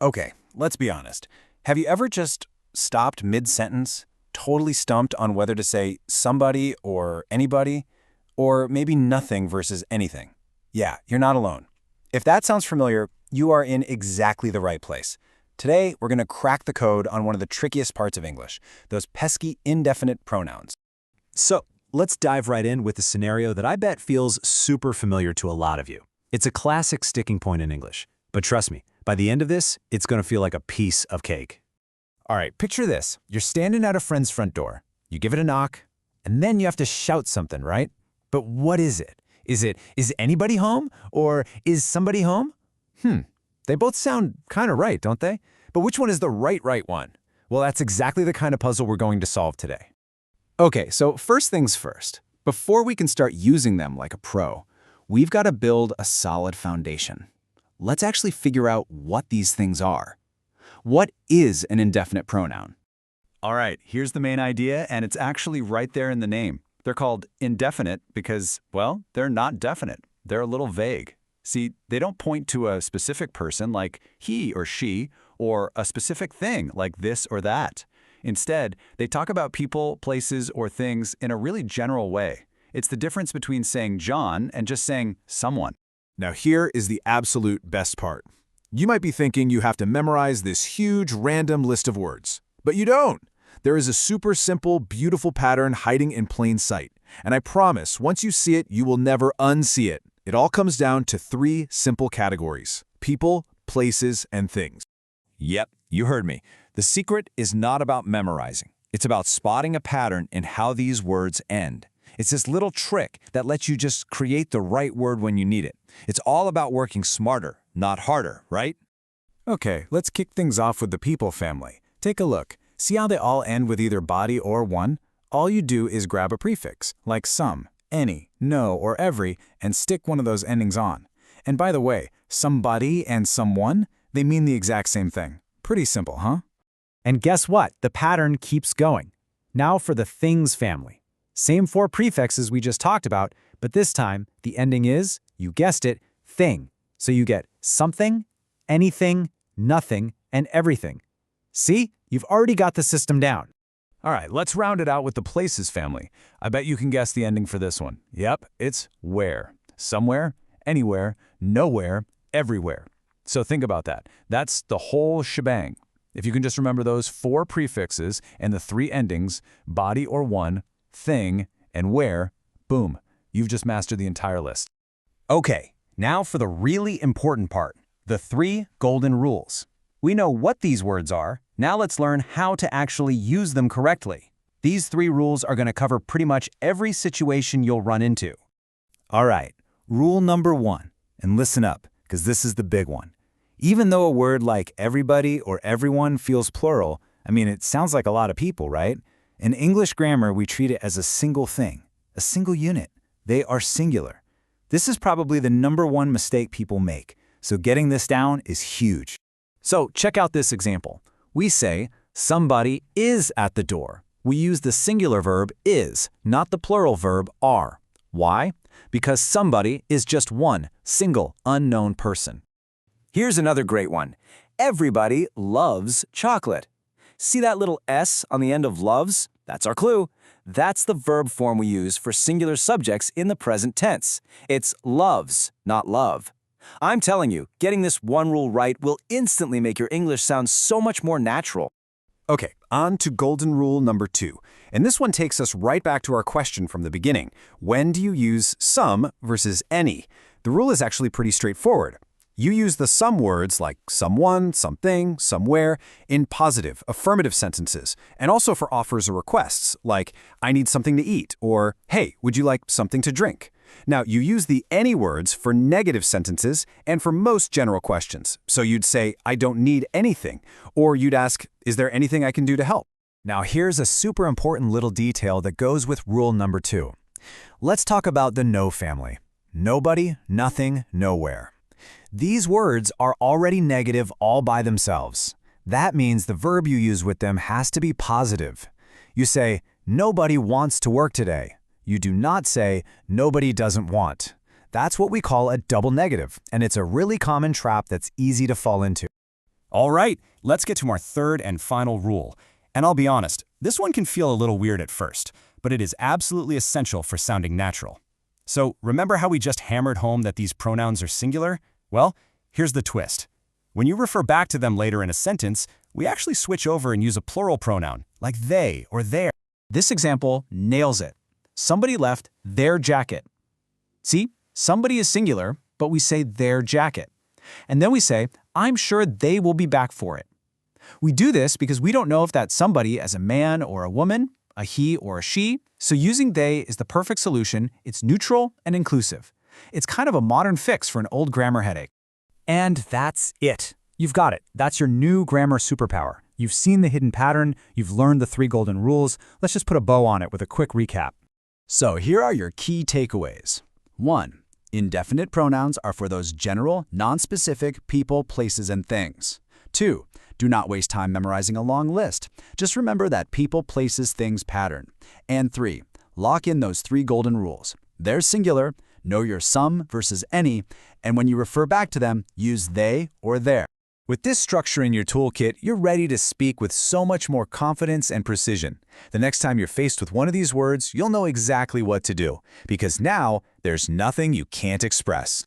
Okay, let's be honest. Have you ever just stopped mid-sentence, totally stumped on whether to say somebody or anybody, or maybe nothing versus anything? Yeah, you're not alone. If that sounds familiar, you are in exactly the right place. Today, we're going to crack the code on one of the trickiest parts of English, those pesky indefinite pronouns. So, let's dive right in with a scenario that I bet feels super familiar to a lot of you. It's a classic sticking point in English. But trust me, by the end of this, it's going to feel like a piece of cake. All right, picture this. You're standing at a friend's front door. You give it a knock, and then you have to shout something, right? But what is it? Is anybody home? Or is somebody home? They both sound kind of right, don't they? But which one is the right one? Well, that's exactly the kind of puzzle we're going to solve today. Okay, so first things first. Before we can start using them like a pro, we've got to build a solid foundation. Let's actually figure out what these things are. What is an indefinite pronoun? All right, here's the main idea, and it's actually right there in the name. They're called indefinite because, well, they're not definite. They're a little vague. See, they don't point to a specific person like he or she, or a specific thing like this or that. Instead, they talk about people, places, or things in a really general way. It's the difference between saying John and just saying someone. Now here is the absolute best part. You might be thinking you have to memorize this huge random list of words, but you don't. There is a super simple, beautiful pattern hiding in plain sight. And I promise, once you see it, you will never unsee it. It all comes down to 3 simple categories: people, places, and things. Yep, you heard me. The secret is not about memorizing. It's about spotting a pattern in how these words end. It's this little trick that lets you just create the right word when you need it. It's all about working smarter, not harder, right? Okay, let's kick things off with the people family. Take a look. See how they all end with either body or one? All you do is grab a prefix, like some, any, no, or every, and stick one of those endings on. And by the way, somebody and someone, they mean the exact same thing. Pretty simple, huh? And guess what? The pattern keeps going. Now for the things family. Same 4 prefixes we just talked about, but this time the ending is, you guessed it, thing. So you get something, anything, nothing, and everything. See? You've already got the system down. All right, let's round it out with the places family. I bet you can guess the ending for this one. Yep, it's where. Somewhere, anywhere, nowhere, everywhere. So think about that. That's the whole shebang. If you can just remember those 4 prefixes and the 3 endings, body or one, thing, and where, boom, you've just mastered the entire list. Okay, now for the really important part, the 3 golden rules. We know what these words are. Now let's learn how to actually use them correctly. These 3 rules are going to cover pretty much every situation you'll run into. All right, rule number 1, and listen up, because this is the big one. Even though a word like everybody or everyone feels plural, it sounds like a lot of people, right? In English grammar, we treat it as a single thing, a single unit. They are singular. This is probably the #1 mistake people make, so getting this down is huge. So check out this example. We say, somebody is at the door. We use the singular verb is, not the plural verb are. Why? Because somebody is just one single unknown person. Here's another great one. Everybody loves chocolate. See that little S on the end of loves? That's our clue. That's the verb form we use for singular subjects in the present tense. It's loves, not love. I'm telling you, getting this one rule right will instantly make your English sound so much more natural. Okay, on to golden rule number 2. And this one takes us right back to our question from the beginning. When do you use some versus any? The rule is actually pretty straightforward. You use the some words like someone, something, somewhere in positive, affirmative sentences, and also for offers or requests like I need something to eat or hey, would you like something to drink? Now, you use the any words for negative sentences and for most general questions. So you'd say, I don't need anything, or you'd ask, is there anything I can do to help? Now here's a super important little detail that goes with rule number 2. Let's talk about the no family. Nobody, nothing, nowhere. These words are already negative all by themselves. That means the verb you use with them has to be positive. You say, nobody wants to work today. You do not say, nobody doesn't want. That's what we call a double negative, and it's a really common trap that's easy to fall into. All right, let's get to our third and final rule. And I'll be honest, this one can feel a little weird at first, but it is absolutely essential for sounding natural. So remember how we just hammered home that these pronouns are singular? Well, here's the twist. When you refer back to them later in a sentence, we actually switch over and use a plural pronoun, like they or their. This example nails it. Somebody left their jacket. See, somebody is singular, but we say their jacket. And then we say, I'm sure they will be back for it. We do this because we don't know if that somebody is a man or a woman, a he or a she, so using they is the perfect solution. It's neutral and inclusive. It's kind of a modern fix for an old grammar headache. And that's it. You've got it. That's your new grammar superpower. You've seen the hidden pattern, you've learned the 3 golden rules. Let's just put a bow on it with a quick recap. So here are your key takeaways. 1. Indefinite pronouns are for those general, non-specific people, places, and things. 2. Do not waste time memorizing a long list. Just remember that people, places, things pattern. And 3. Lock in those 3 golden rules. They're singular, know your some versus any, and when you refer back to them, use they or their. With this structure in your toolkit, you're ready to speak with so much more confidence and precision. The next time you're faced with one of these words, you'll know exactly what to do, because now there's nothing you can't express.